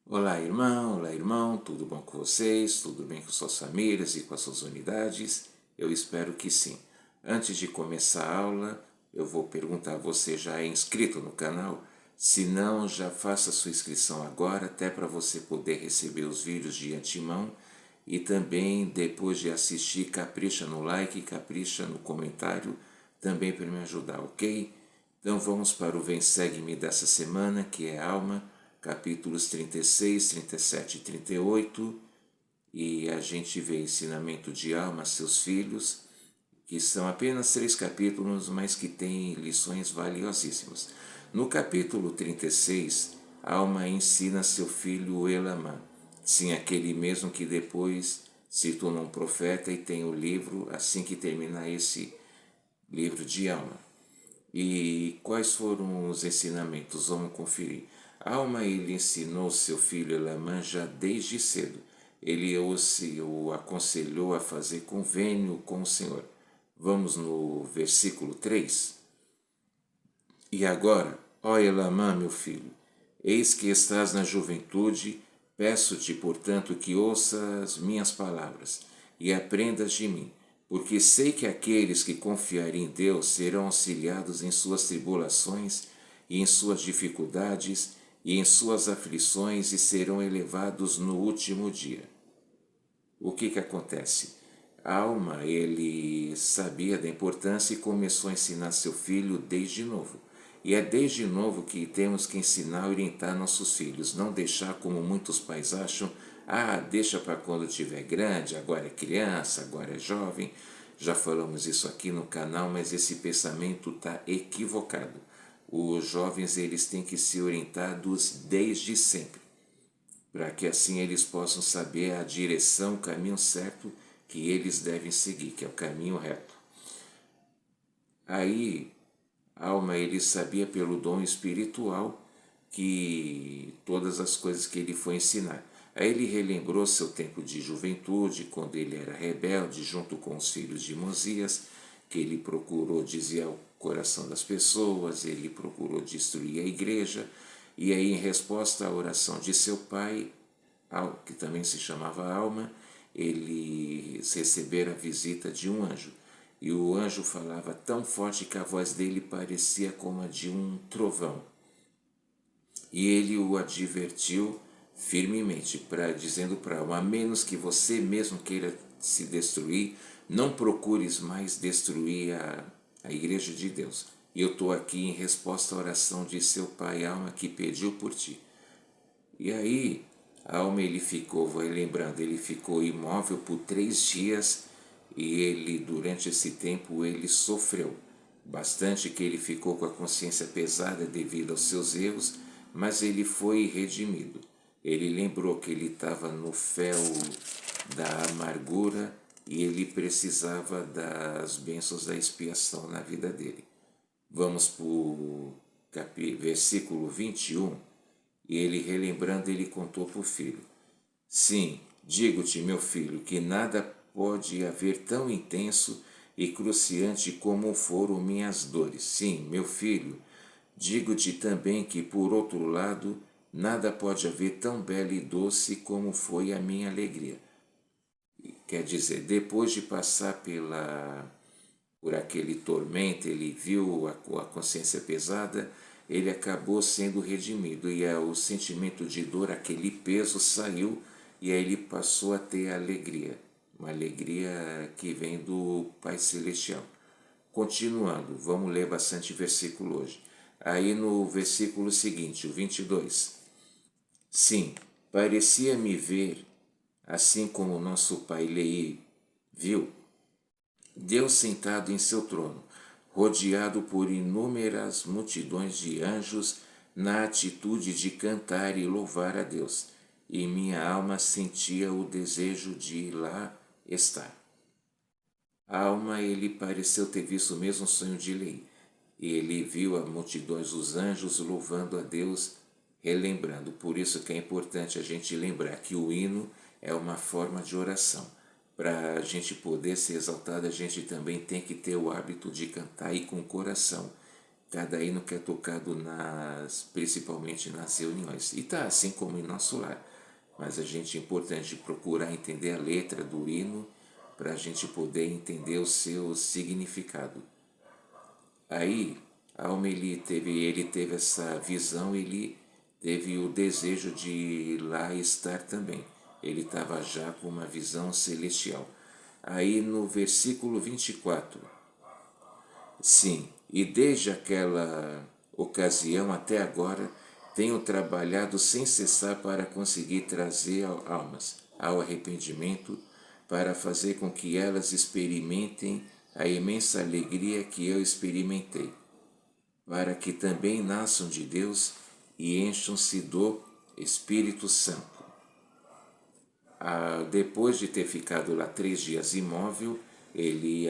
Olá irmão, tudo bom com vocês? Tudo bem com suas famílias e com as suas unidades? Eu espero que sim. Antes de começar a aula, eu vou perguntar: você já é inscrito no canal? Se não, já faça sua inscrição agora, até para você poder receber os vídeos de antemão. E também, depois de assistir, capricha no like, capricha no comentário, também para me ajudar, ok? Então vamos para o Vem Segue-me dessa semana, que é Alma, capítulos 36, 37 e 38. E a gente vê Ensinamento de Alma a seus filhos, que são apenas 3 capítulos, mas que têm lições valiosíssimas. No capítulo 36, Alma ensina seu filho Elamã, sim, aquele mesmo que depois se tornou um profeta e tem o livro, assim que terminar esse livro de Alma. E quais foram os ensinamentos? Vamos conferir. Alma ele ensinou seu filho Elamã já desde cedo. Ele o aconselhou a fazer convênio com o Senhor. Vamos no versículo 3. E agora, ó Elamã, meu filho, eis que estás na juventude, peço-te, portanto, que ouças minhas palavras e aprendas de mim, porque sei que aqueles que confiarem em Deus serão auxiliados em suas tribulações e em suas dificuldades e em suas aflições e serão elevados no último dia. O que acontece? Alma, ele sabia da importância e começou a ensinar seu filho desde novo. E é desde novo que temos que ensinar e orientar nossos filhos, não deixar como muitos pais acham, deixa para quando tiver grande, agora é criança, agora é jovem. Já falamos isso aqui no canal, mas esse pensamento está equivocado. Os jovens eles têm que ser orientados desde sempre, para que assim eles possam saber a direção, o caminho certo que eles devem seguir, que é o caminho reto. Aí, Alma, ele sabia pelo dom espiritual que todas as coisas que ele foi ensinar. Aí ele relembrou seu tempo de juventude, quando ele era rebelde, junto com os filhos de Mosias, que ele procurou desviar o coração das pessoas, ele procurou destruir a igreja, e aí, em resposta à oração de seu pai, que também se chamava Alma, eles receberam a visita de um anjo. E o anjo falava tão forte que a voz dele parecia como a de um trovão. E ele o advertiu firmemente, dizendo para Alma: a menos que você mesmo queira se destruir, não procures mais destruir a igreja de Deus. E eu estou aqui em resposta à oração de seu pai, Alma, que pediu por ti. E aí, Alma, ele ficou, vai lembrando, ele ficou imóvel por 3 dias e ele, durante esse tempo, ele sofreu bastante, que ele ficou com a consciência pesada devido aos seus erros, mas ele foi redimido. Ele lembrou que ele estava no fel da amargura e ele precisava das bênçãos da expiação na vida dele. Vamos para o versículo 21. E ele, relembrando, ele contou para o filho: sim, digo-te, meu filho, que nada pode haver tão intenso e cruciante como foram minhas dores. Sim, meu filho, digo-te também que, por outro lado, nada pode haver tão belo e doce como foi a minha alegria. Quer dizer, depois de passar por aquele tormento, ele viu a consciência pesada, ele acabou sendo redimido e o sentimento de dor, aquele peso saiu e aí ele passou a ter alegria, uma alegria que vem do Pai Celestial. Continuando, vamos ler bastante versículo hoje. Aí no versículo seguinte, o 22. Sim, parecia-me ver, assim como nosso pai Lei viu, Deus sentado em seu trono, rodeado por inúmeras multidões de anjos, na atitude de cantar e louvar a Deus, e minha alma sentia o desejo de lá estar. A alma, ele pareceu ter visto o mesmo sonho de Lei, e ele viu a multidões dos anjos louvando a Deus, relembrando. Por isso que é importante a gente lembrar que o hino é uma forma de oração. Para a gente poder ser exaltado, a gente também tem que ter o hábito de cantar e com o coração. cada hino que é tocado principalmente nas reuniões. E tá assim como em nosso lar. Mas a gente é importante procurar entender a letra do hino para a gente poder entender o seu significado. Aí, Alma ele teve essa visão, ele teve o desejo de lá estar também. Ele estava já com uma visão celestial. Aí no versículo 24, sim, e desde aquela ocasião até agora tenho trabalhado sem cessar para conseguir trazer almas ao arrependimento, para fazer com que elas experimentem a imensa alegria que eu experimentei, para que também nasçam de Deus e encham-se do Espírito Santo. Depois de ter ficado lá 3 dias imóvel,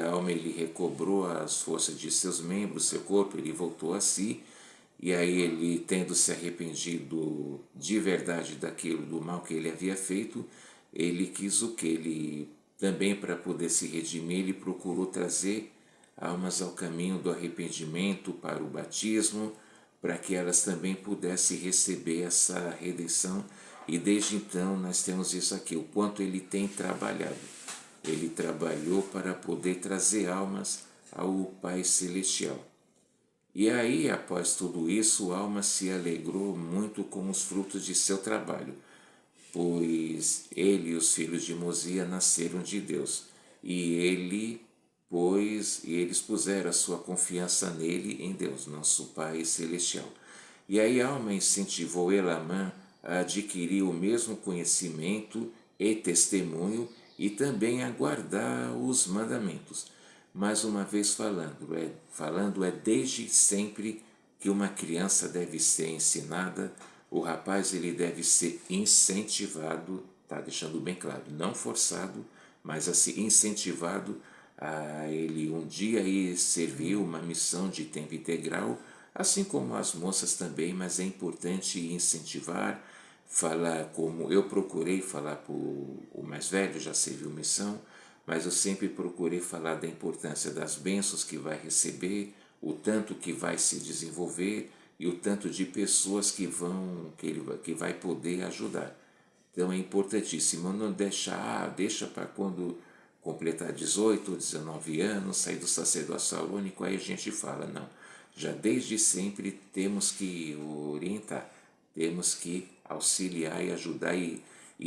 a alma recobrou as forças de seus membros, seu corpo, ele voltou a si, e aí ele, tendo se arrependido de verdade daquilo, do mal que ele havia feito, ele quis o que? Ele também, para poder se redimir, ele procurou trazer almas ao caminho do arrependimento para o batismo, para que elas também pudessem receber essa redenção. E desde então nós temos isso aqui, o quanto ele tem trabalhado. Ele trabalhou para poder trazer almas ao Pai Celestial. E aí, após tudo isso, Alma se alegrou muito com os frutos de seu trabalho, pois ele e os filhos de Mosia nasceram de Deus, e eles puseram a sua confiança nele, em Deus, nosso Pai Celestial. E aí Alma incentivou Elamã a adquirir o mesmo conhecimento e testemunho e também a guardar os mandamentos. Mais uma vez falando é desde sempre que uma criança deve ser ensinada, o rapaz ele deve ser incentivado, tá deixando bem claro, não forçado, mas assim incentivado a ele um dia ir servir uma missão de tempo integral, assim como as moças também, mas é importante incentivar, falar como eu procurei falar para o mais velho, já serviu missão, mas eu sempre procurei falar da importância das bênçãos que vai receber, o tanto que vai se desenvolver e o tanto de pessoas que vai poder ajudar. Então é importantíssimo não deixa para quando completar 18 ou 19 anos, sair do sacerdócio salônico, aí a gente fala, não. Já desde sempre temos que orientar, temos que auxiliar e ajudar e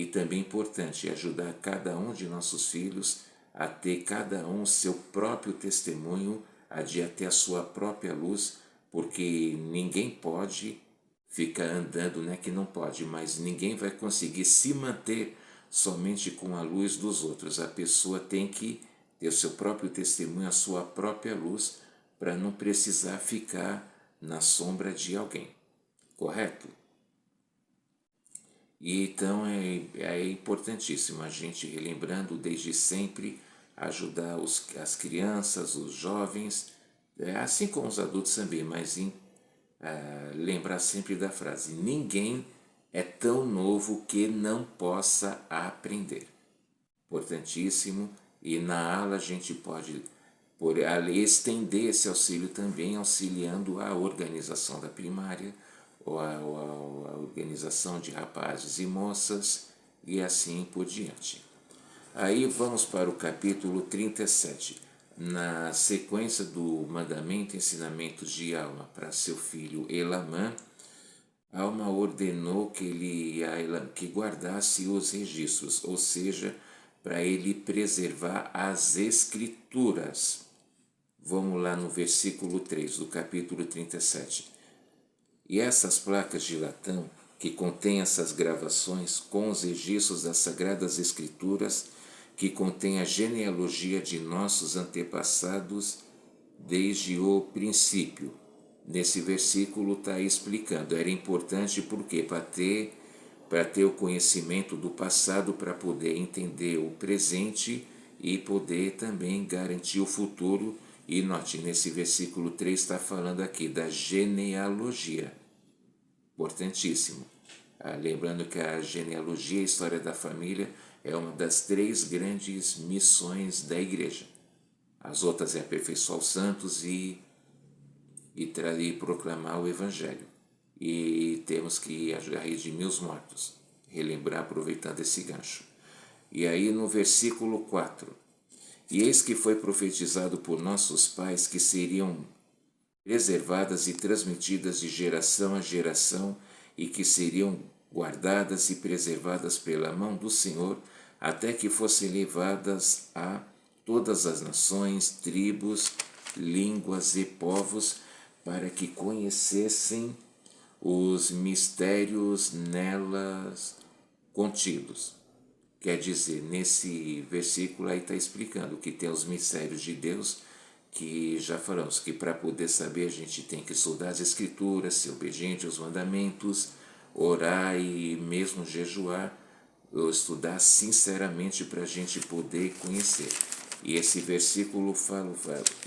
também é importante ajudar cada um de nossos filhos a ter cada um seu próprio testemunho, a ter a sua própria luz, porque ninguém pode ficar andando, né, que não pode, mas ninguém vai conseguir se manter somente com a luz dos outros. A pessoa tem que ter o seu próprio testemunho, a sua própria luz, para não precisar ficar na sombra de alguém. Correto? E então é importantíssimo a gente, relembrando desde sempre, ajudar as crianças, os jovens, assim como os adultos também, mas lembrar sempre da frase: ninguém é tão novo que não possa aprender. Importantíssimo. E na ala a gente pode estender esse auxílio também, auxiliando a organização da primária, ou a organização de rapazes e moças, e assim por diante. Aí vamos para o capítulo 37. Na sequência do mandamento e ensinamentos de Alma para seu filho Elamã, Alma ordenou que guardasse os registros, ou seja, para ele preservar as escrituras. Vamos lá no versículo 3 do capítulo 37. E essas placas de latão, que contêm essas gravações com os registros das Sagradas Escrituras, que contém a genealogia de nossos antepassados desde o princípio. Nesse versículo está explicando, era importante porque para ter o conhecimento do passado, para poder entender o presente e poder também garantir o futuro. E note, nesse versículo 3 está falando aqui da genealogia. Importantíssimo. Lembrando que a genealogia, a história da família, é uma das 3 grandes missões da igreja. As outras é aperfeiçoar os santos e e proclamar o Evangelho. E temos que redimir os mortos, relembrar aproveitando esse gancho. E aí no versículo 4, e eis que foi profetizado por nossos pais que seriam preservadas e transmitidas de geração a geração e que seriam guardadas e preservadas pela mão do Senhor até que fossem levadas a todas as nações, tribos, línguas e povos para que conhecessem os mistérios nelas contidos. Quer dizer, nesse versículo aí está explicando que tem os mistérios de Deus, que já falamos que para poder saber a gente tem que estudar as Escrituras, ser obediente aos mandamentos, orar e mesmo jejuar, ou estudar sinceramente para a gente poder conhecer. E esse versículo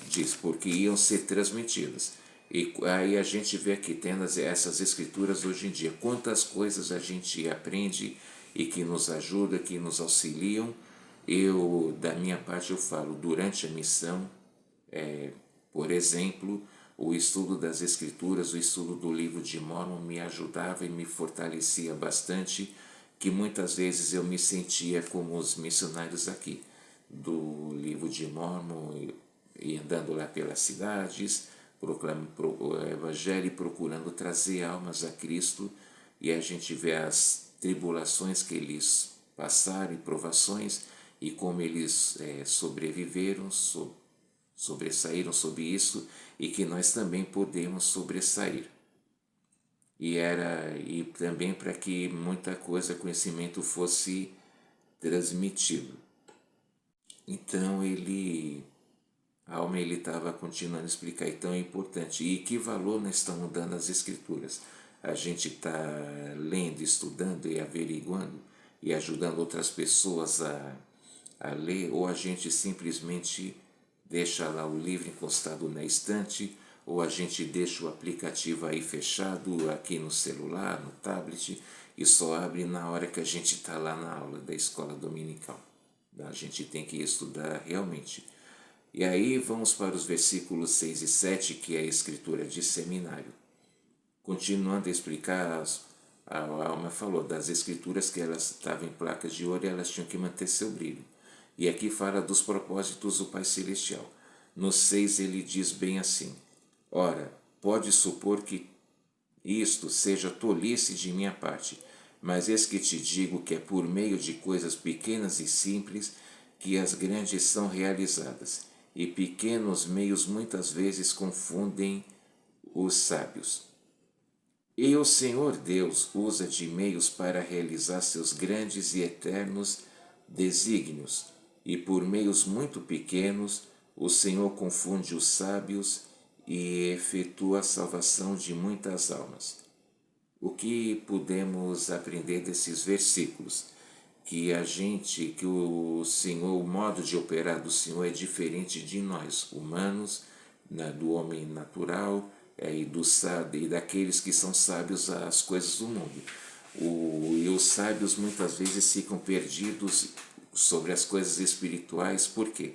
diz, porque iam ser transmitidas. E aí a gente vê aqui, tendo essas escrituras hoje em dia, quantas coisas a gente aprende e que nos ajuda, que nos auxiliam. Eu, da minha parte, eu falo, durante a missão, por exemplo, o estudo das escrituras, o estudo do livro de Mórmon me ajudava e me fortalecia bastante, que muitas vezes eu me sentia como os missionários aqui, do livro de Mórmon, e andando lá pelas cidades, proclamando o Evangelho e procurando trazer almas a Cristo, e a gente vê as tribulações que eles passaram e provações, e como eles sobreviveram, sobressaíram sobre isso, e que nós também podemos sobressair. E também para que muita coisa, conhecimento fosse transmitido. Então a alma ele estava continuando a explicar, então é importante. E que valor nós estamos dando às escrituras? A gente está lendo, estudando e averiguando e ajudando outras pessoas a ler, ou a gente simplesmente deixa lá o livro encostado na estante, ou a gente deixa o aplicativo aí fechado aqui no celular, no tablet, e só abre na hora que a gente está lá na aula da escola dominical. A gente tem que estudar realmente. E aí vamos para os versículos 6 e 7, que é a escritura de seminário. Continuando a explicar, a alma falou das escrituras que elas estavam em placas de ouro e elas tinham que manter seu brilho. E aqui fala dos propósitos do Pai Celestial. No 6 ele diz bem assim: ora, pode supor que isto seja tolice de minha parte, mas eis que te digo que é por meio de coisas pequenas e simples que as grandes são realizadas, e pequenos meios muitas vezes confundem os sábios. E o Senhor Deus usa de meios para realizar seus grandes e eternos desígnios, e por meios muito pequenos o Senhor confunde os sábios e efetua a salvação de muitas almas. O que podemos aprender desses versículos? Que o Senhor, o modo de operar do Senhor é diferente de nós, humanos, do homem natural e daqueles que são sábios às coisas do mundo. E os sábios muitas vezes ficam perdidos sobre as coisas espirituais, por quê?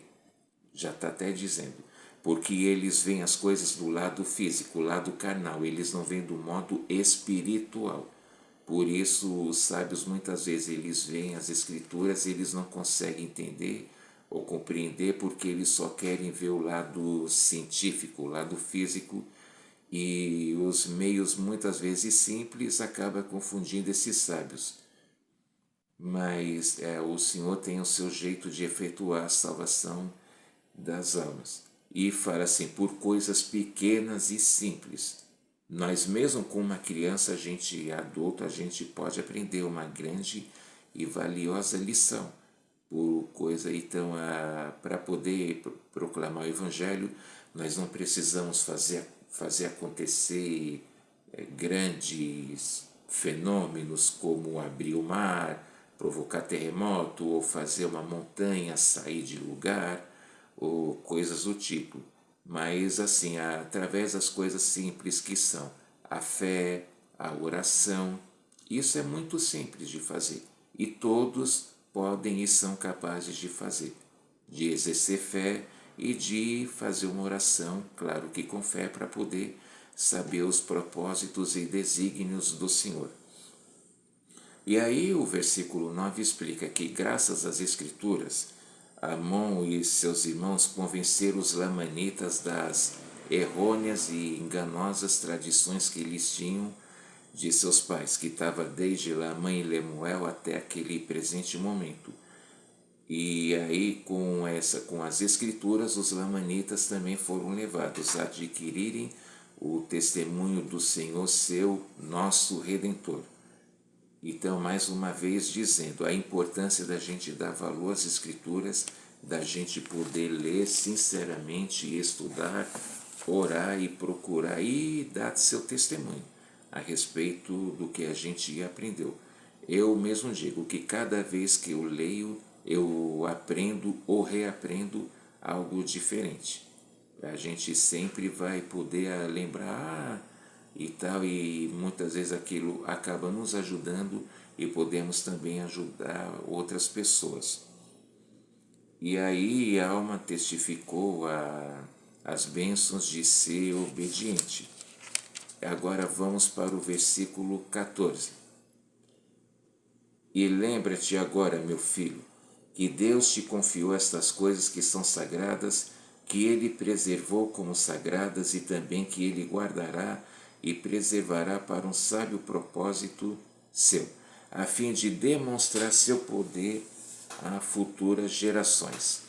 Já está até dizendo, porque eles veem as coisas do lado físico, lado carnal, eles não veem do modo espiritual. Por isso, os sábios muitas vezes eles veem as escrituras e eles não conseguem entender ou compreender porque eles só querem ver o lado científico, o lado físico, e os meios muitas vezes simples acabam confundindo esses sábios. Mas o Senhor tem o seu jeito de efetuar a salvação das almas. E fala assim, por coisas pequenas e simples. Nós mesmo com uma criança, a gente adulto, a gente pode aprender uma grande e valiosa lição. Por coisa, então, para poder proclamar o Evangelho, nós não precisamos fazer acontecer grandes fenômenos como abrir o mar, provocar terremoto ou fazer uma montanha sair de lugar ou coisas do tipo. Mas assim, através das coisas simples que são a fé, a oração, isso é muito simples de fazer e todos podem e são capazes de fazer, de exercer fé e de fazer uma oração, claro que com fé, para poder saber os propósitos e desígnios do Senhor. E aí o versículo 9 explica que, graças às Escrituras, Amon e seus irmãos convenceram os lamanitas das errôneas e enganosas tradições que eles tinham de seus pais, que estava desde lá a mãe Lemuel até aquele presente momento. E aí com as Escrituras, os lamanitas também foram levados a adquirirem o testemunho do Senhor, seu nosso Redentor. Então, mais uma vez dizendo a importância da gente dar valor às Escrituras, da gente poder ler sinceramente, estudar, orar e procurar e dar seu testemunho a respeito do que a gente aprendeu. Eu mesmo digo que cada vez que eu leio, eu aprendo ou reaprendo algo diferente. A gente sempre vai poder lembrar e tal, e muitas vezes aquilo acaba nos ajudando e podemos também ajudar outras pessoas. E aí a alma testificou as bênçãos de ser obediente. Agora vamos para o versículo 14. E lembra-te agora, meu filho, que Deus te confiou estas coisas que são sagradas, que Ele preservou como sagradas e também que Ele guardará e preservará para um sábio propósito seu, a fim de demonstrar seu poder a futuras gerações.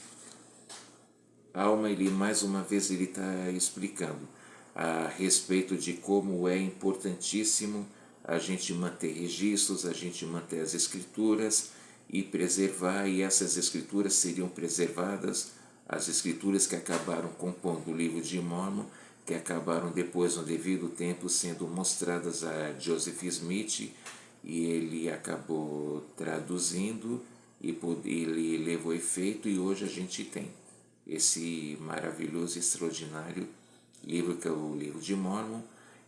A alma, ele mais uma vez ele está explicando a respeito de como é importantíssimo a gente manter registros, a gente manter as escrituras e preservar, e essas escrituras seriam preservadas, as escrituras que acabaram compondo o livro de Mórmon, que acabaram depois, no devido tempo, sendo mostradas a Joseph Smith, e ele acabou traduzindo, e ele levou efeito, e hoje a gente tem esse maravilhoso e extraordinário livro que é o livro de Mórmon,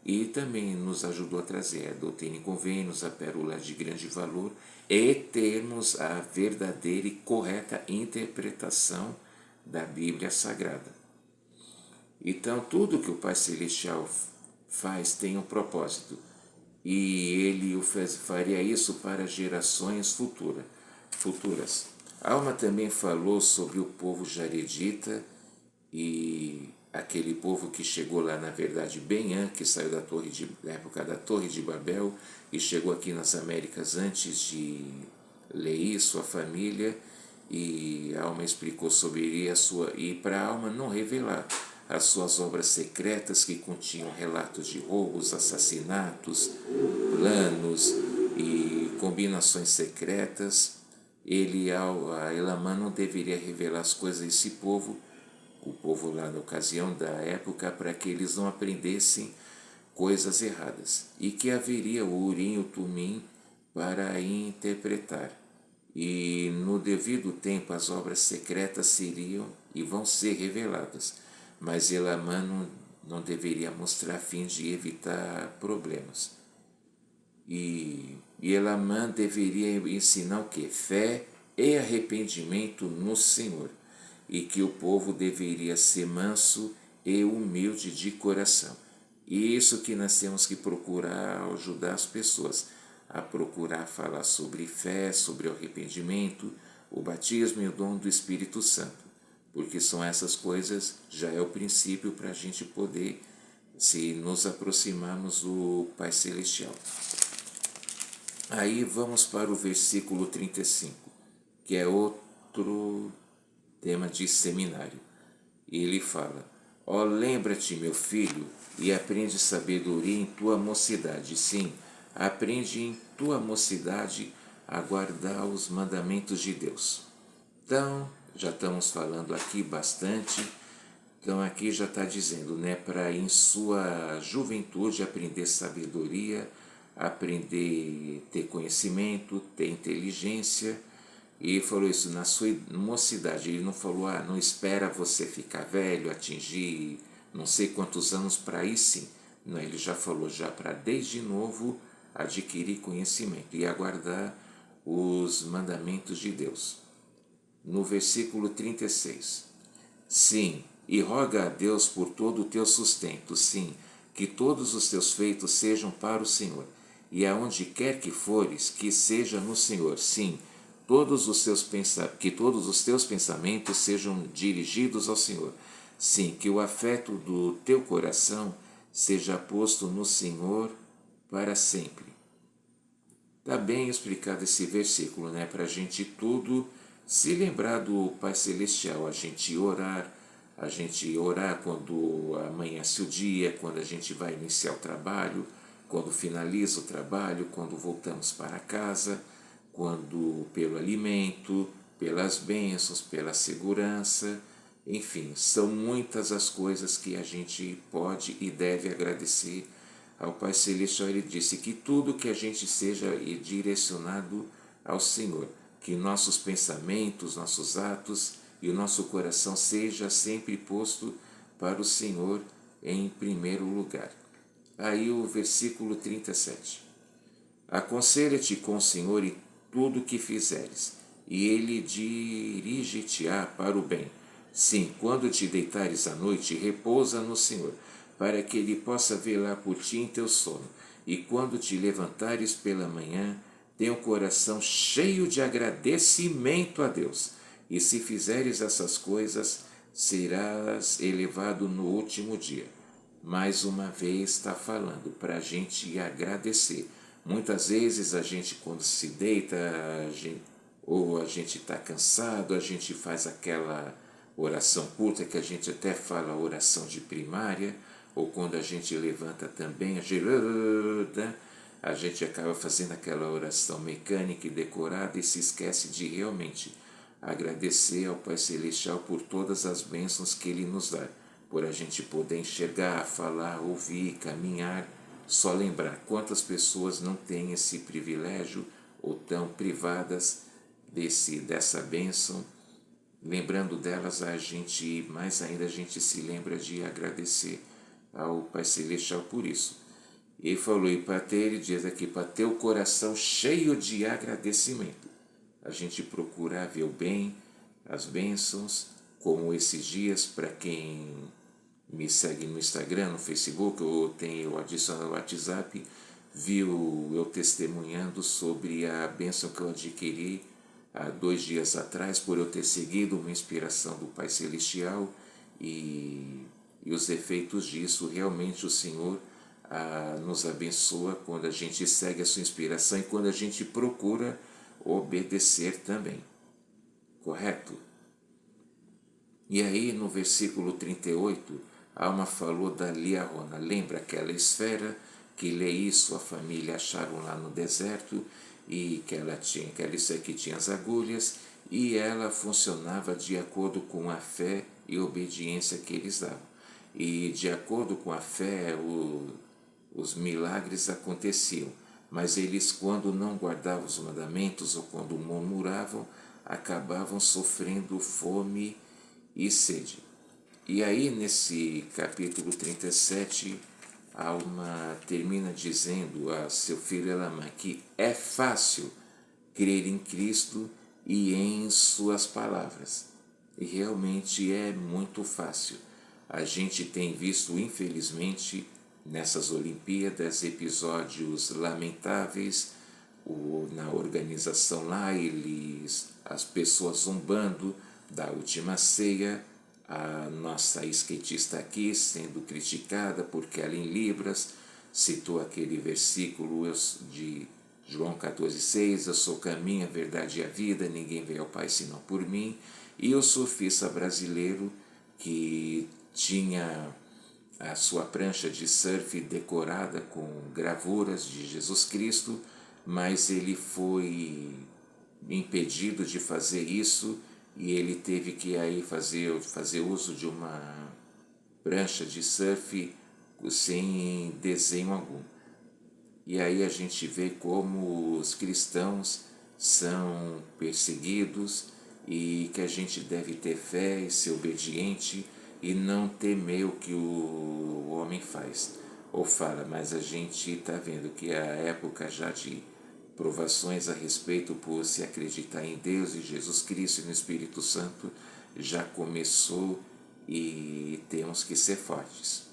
e também nos ajudou a trazer a doutrina e convênios, a pérola de grande valor, e termos a verdadeira e correta interpretação da Bíblia Sagrada. Então, tudo que o Pai Celestial faz tem um propósito, e Ele faria isso para gerações futuras. A alma também falou sobre o povo jaredita e aquele povo que chegou lá, na verdade, bem antes, que saiu da época da Torre de Babel e chegou aqui nas Américas antes de Leí, sua família, e a alma explicou sobre ele e para a alma não revelar as suas obras secretas que continham relatos de roubos, assassinatos, planos e combinações secretas. A Elamã não deveria revelar as coisas a esse povo, o povo lá na ocasião da época, para que eles não aprendessem coisas erradas, e que haveria o Urim e o Tumim para interpretar. E no devido tempo as obras secretas seriam e vão ser reveladas, mas Elamã não deveria mostrar a fim de evitar problemas. E Elamã deveria ensinar o que? Fé e arrependimento no Senhor, e que o povo deveria ser manso e humilde de coração. E isso que nós temos que procurar ajudar as pessoas a procurar falar sobre fé, sobre o arrependimento, o batismo e o dom do Espírito Santo, porque são essas coisas, já é o princípio para a gente poder se nos aproximarmos do Pai Celestial. Aí vamos para o versículo 35, que é outro tema de seminário. E ele fala: ó, lembra-te, meu filho, e aprende sabedoria em tua mocidade. Sim, aprende em tua mocidade a guardar os mandamentos de Deus. Então, já estamos falando aqui bastante. Então, aqui já está dizendo, né, para em sua juventude aprender sabedoria, aprender ter conhecimento, ter inteligência. E falou isso na sua mocidade. Ele não falou, não espera você ficar velho, atingir não sei quantos anos para aí sim. Não, ele já falou já para desde novo adquirir conhecimento e aguardar os mandamentos de Deus. No versículo 36. Sim, e roga a Deus por todo o teu sustento, sim, que todos os teus feitos sejam para o Senhor, e aonde quer que fores, que seja no Senhor. Sim, que todos os teus pensamentos sejam dirigidos ao Senhor. Sim, que o afeto do teu coração seja posto no Senhor para sempre. Está bem explicado esse versículo, né? Para a gente tudo se lembrar do Pai Celestial, a gente orar quando amanhece o dia, quando a gente vai iniciar o trabalho, quando finaliza o trabalho, quando voltamos para casa, quando pelo alimento, pelas bênçãos, pela segurança, enfim, são muitas as coisas que a gente pode e deve agradecer ao Pai Celestial. Ele disse que tudo que a gente seja direcionado ao Senhor, que nossos pensamentos, nossos atos e o nosso coração seja sempre posto para o Senhor em primeiro lugar. Aí o versículo 37. Aconselha-te com o Senhor em tudo o que fizeres, e Ele dirige-te-á para o bem. Sim, quando te deitares à noite, repousa no Senhor, para que Ele possa velar por ti em teu sono. E quando te levantares pela manhã, tenha o coração cheio de agradecimento a Deus. E se fizeres essas coisas, serás elevado no último dia. Mais uma vez está falando para a gente agradecer. Muitas vezes a gente, quando se deita, ou a gente está cansado, a gente faz aquela oração curta que a gente até fala oração de primária, ou quando a gente levanta também, a gente acaba fazendo aquela oração mecânica e decorada e se esquece de realmente agradecer ao Pai Celestial por todas as bênçãos que Ele nos dá, por a gente poder enxergar, falar, ouvir, caminhar. Só lembrar quantas pessoas não têm esse privilégio ou tão privadas dessa bênção. Lembrando delas, mais ainda a gente se lembra de agradecer ao Pai Celestial por isso. E ele falou, e para ter, ele diz aqui, para ter o coração cheio de agradecimento. A gente procurar ver o bem, as bênçãos, como esses dias, para quem me segue no Instagram, no Facebook, ou eu adiciono no WhatsApp, viu eu testemunhando sobre a bênção que eu adquiri há 2 dias atrás, por eu ter seguido uma inspiração do Pai Celestial e os efeitos disso. Realmente o Senhor nos abençoa quando a gente segue a sua inspiração e quando a gente procura obedecer também. Correto? E aí no versículo 38, a alma falou da Liarona. Lembra aquela esfera que Lei e sua família acharam lá no deserto e que ela tinha as agulhas, e ela funcionava de acordo com a fé e obediência que eles davam. E de acordo com a fé, os milagres aconteciam, mas eles, quando não guardavam os mandamentos ou quando murmuravam, acabavam sofrendo fome e sede. E aí, nesse capítulo 37, a alma termina dizendo a seu filho Elamã que é fácil crer em Cristo e em suas palavras. E realmente é muito fácil. A gente tem visto, infelizmente, nessas Olimpíadas, episódios lamentáveis, na organização lá, as pessoas zombando da última ceia, a nossa skatista aqui sendo criticada porque ela em Libras citou aquele versículo de João 14,6, eu sou o caminho, a verdade e a vida, ninguém veio ao Pai senão por mim. E o surfista brasileiro que tinha a sua prancha de surf decorada com gravuras de Jesus Cristo, mas ele foi impedido de fazer isso e ele teve que aí fazer uso de uma prancha de surf sem desenho algum. E aí a gente vê como os cristãos são perseguidos e que a gente deve ter fé e ser obediente e não temer o que o homem faz ou fala, mas a gente está vendo que a época já de provações a respeito por se acreditar em Deus e Jesus Cristo e no Espírito Santo já começou e temos que ser fortes,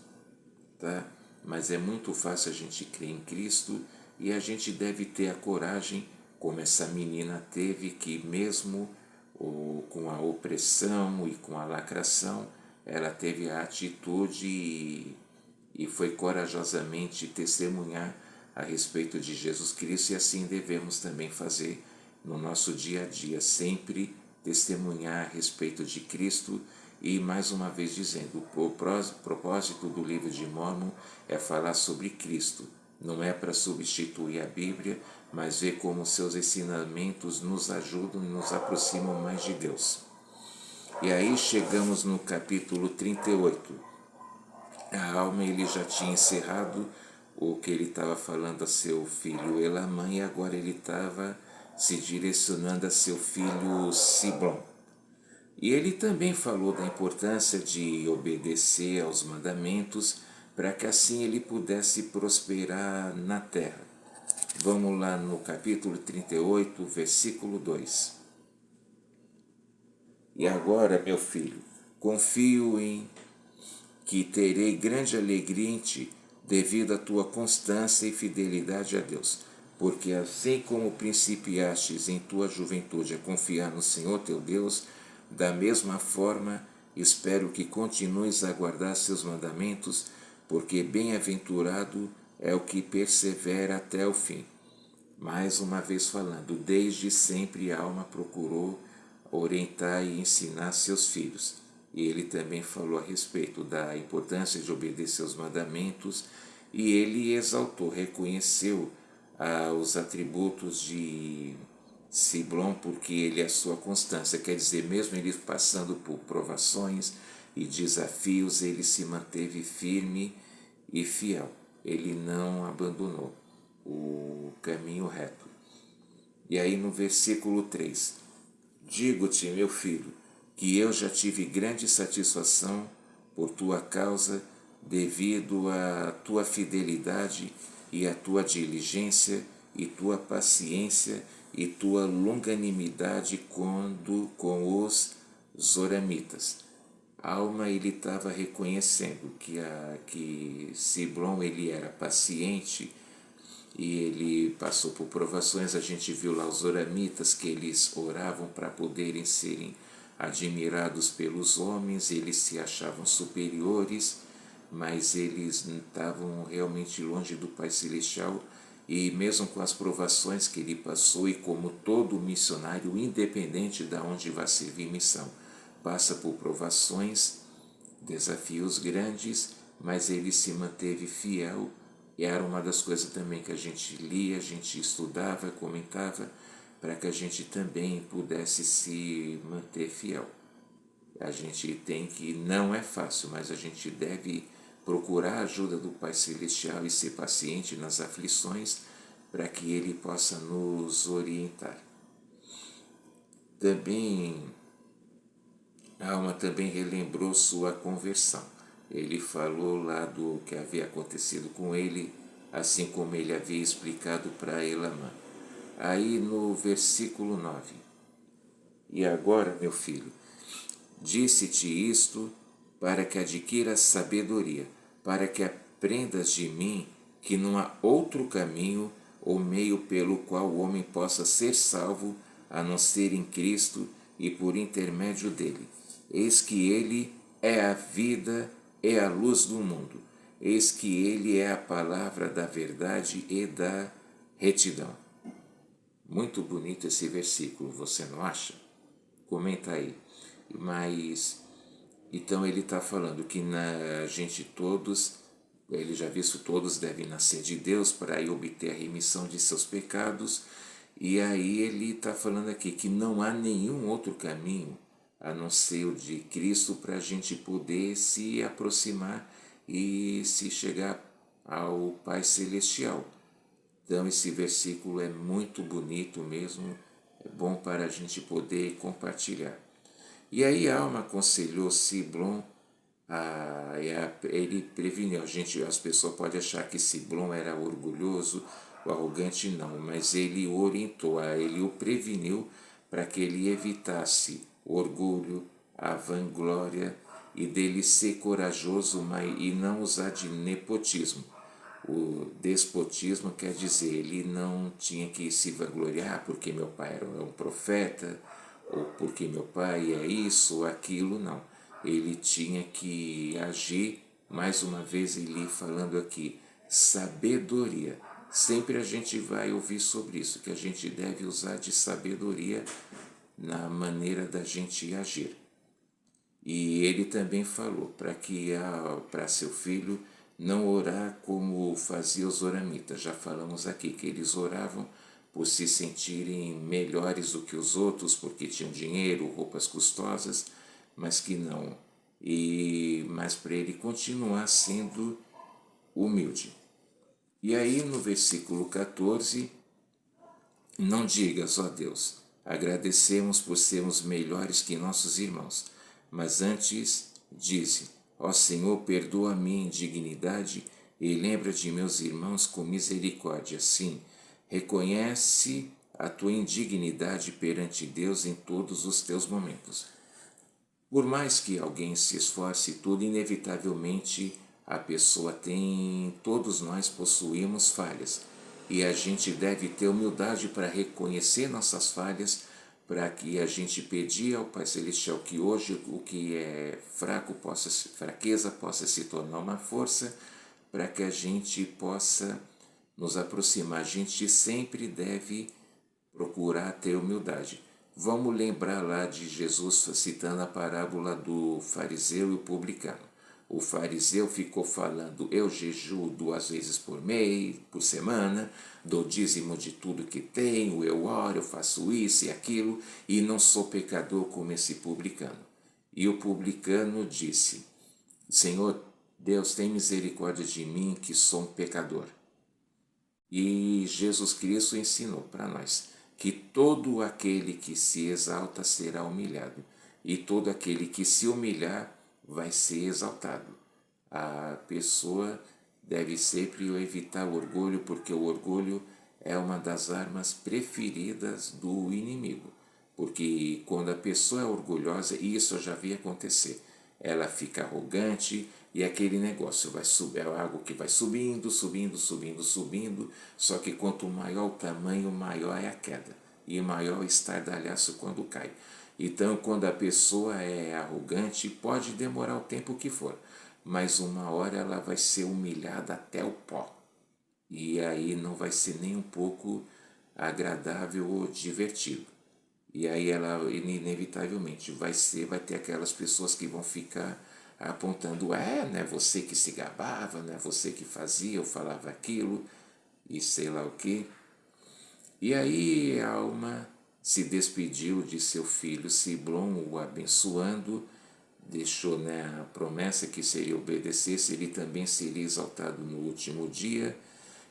tá? mas é muito fácil a gente crer em Cristo e a gente deve ter a coragem, como essa menina teve, que mesmo com a opressão e com a lacração, ela teve a atitude e foi corajosamente testemunhar a respeito de Jesus Cristo, e assim devemos também fazer no nosso dia a dia, sempre testemunhar a respeito de Cristo. E mais uma vez dizendo, o propósito do livro de Mórmon é falar sobre Cristo, não é para substituir a Bíblia, mas ver como seus ensinamentos nos ajudam e nos aproximam mais de Deus. E aí chegamos no capítulo 38. A alma, ele já tinha encerrado o que ele estava falando a seu filho Elamã, e agora ele estava se direcionando a seu filho Siblon. E ele também falou da importância de obedecer aos mandamentos para que assim ele pudesse prosperar na terra. Vamos lá no capítulo 38, versículo 2. E agora, meu filho, confio em que terei grande alegria em ti, devido à tua constância e fidelidade a Deus. Porque assim como principiastes em tua juventude a confiar no Senhor teu Deus, da mesma forma espero que continues a guardar seus mandamentos, porque bem-aventurado é o que persevera até o fim. Mais uma vez falando, desde sempre a alma procurou orientar e ensinar seus filhos. E ele também falou a respeito da importância de obedecer aos mandamentos, e ele exaltou, reconheceu os atributos de Siblon, porque ele é a sua constância, quer dizer, mesmo ele passando por provações e desafios, ele se manteve firme e fiel, ele não abandonou o caminho reto. E aí no versículo 3, digo-te, meu filho, que eu já tive grande satisfação por tua causa, devido à tua fidelidade e à tua diligência e tua paciência e tua longanimidade com os zoramitas. Alma, ele estava reconhecendo que Siblon, ele era paciente e ele passou por provações. A gente viu lá os zoramitas, que eles oravam para poderem serem admirados pelos homens, eles se achavam superiores, mas eles estavam realmente longe do Pai Celestial. E mesmo com as provações que ele passou, e como todo missionário, independente de onde vai servir missão, passa por provações, desafios grandes, mas ele se manteve fiel. E era uma das coisas também que a gente lia, a gente estudava, comentava, para que a gente também pudesse se manter fiel. A gente tem que, não é fácil, mas a gente deve procurar a ajuda do Pai Celestial e ser paciente nas aflições, para que Ele possa nos orientar. Também, a alma também relembrou sua conversão. Ele falou lá do que havia acontecido com ele, assim como ele havia explicado para Elamã. Aí no versículo 9, e agora, meu filho, disse-te isto para que adquiras sabedoria, para que aprendas de mim que não há outro caminho ou meio pelo qual o homem possa ser salvo, a não ser em Cristo e por intermédio dele. Eis que ele é a vida, é a luz do mundo. Eis que ele é a palavra da verdade e da retidão. Muito bonito esse versículo, você não acha? Comenta aí. Mas, então ele está falando que a gente todos, ele já visto, todos devem nascer de Deus para aí obter a remissão de seus pecados. E aí ele está falando aqui que não há nenhum outro caminho a não ser o de Cristo para a gente poder se aproximar e se chegar ao Pai Celestial. Então esse versículo é muito bonito mesmo, é bom para a gente poder compartilhar. E aí a alma aconselhou Siblon, ele preveniu, as pessoas podem achar que Siblon era orgulhoso ou arrogante, não, mas ele o orientou, ele o preveniu para que ele evitasse o orgulho, a vanglória, e dele ser corajoso e não usar de nepotismo. O despotismo quer dizer, ele não tinha que se vangloriar porque meu pai era um profeta, ou porque meu pai é isso ou aquilo, não. Ele tinha que agir, mais uma vez ele falando aqui, sabedoria. Sempre a gente vai ouvir sobre isso, que a gente deve usar de sabedoria na maneira da gente agir. E ele também falou para seu filho não orar como faziam os oramitas. Já falamos aqui que eles oravam por se sentirem melhores do que os outros, porque tinham dinheiro, roupas custosas, mas que não. Mas para ele continuar sendo humilde. E aí no versículo 14, não digas, ó Deus, agradecemos por sermos melhores que nossos irmãos, mas antes dize, ó Senhor, perdoa a minha indignidade e lembra de meus irmãos com misericórdia. Sim, reconhece a tua indignidade perante Deus em todos os teus momentos. Por mais que alguém se esforce tudo, inevitavelmente a pessoa tem, todos nós possuímos falhas. E a gente deve ter humildade para reconhecer nossas falhas, para que a gente pedir ao Pai Celestial que hoje o que é fraqueza possa se tornar uma força, para que a gente possa nos aproximar. A gente sempre deve procurar ter humildade. Vamos lembrar lá de Jesus citando a parábola do fariseu e o publicano. O fariseu ficou falando, eu jejuo 2 vezes por mês, por semana, dou dízimo de tudo que tenho, eu oro, eu faço isso e aquilo, e não sou pecador como esse publicano. E o publicano disse, Senhor, Deus tem misericórdia de mim que sou um pecador. E Jesus Cristo ensinou para nós que todo aquele que se exalta será humilhado, e todo aquele que se humilhar vai ser exaltado. A pessoa deve sempre evitar o orgulho, porque o orgulho é uma das armas preferidas do inimigo. Porque quando a pessoa é orgulhosa, e isso eu já vi acontecer, ela fica arrogante e aquele negócio vai subir, é algo que vai subindo, subindo, subindo, subindo, só que quanto maior o tamanho, maior é a queda e maior o estardalhaço quando cai. Então, quando a pessoa é arrogante, pode demorar o tempo que for, mas uma hora ela vai ser humilhada até o pó. E aí não vai ser nem um pouco agradável ou divertido. E aí ela inevitavelmente vai ter aquelas pessoas que vão ficar apontando, não é você que se gabava, não é você que fazia ou falava aquilo, e sei lá o que. E aí a alma se despediu de seu filho Siblon, o abençoando, deixou, a promessa que se ele obedecesse, ele também seria exaltado no último dia,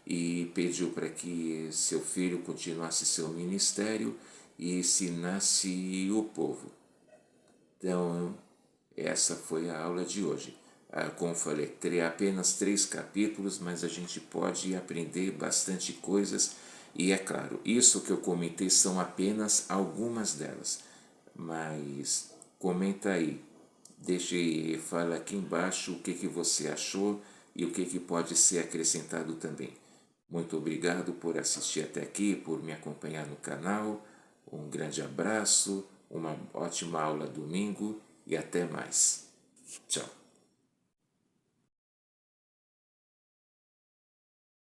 e pediu para que seu filho continuasse seu ministério e ensinasse o povo. Então, essa foi a aula de hoje. Como falei, apenas 3 capítulos, mas a gente pode aprender bastante coisas. E é claro, isso que eu comentei são apenas algumas delas. Mas comenta aí, fala aqui embaixo o que você achou e o que pode ser acrescentado também. Muito obrigado por assistir até aqui, por me acompanhar no canal. Um grande abraço, uma ótima aula domingo e até mais. Tchau.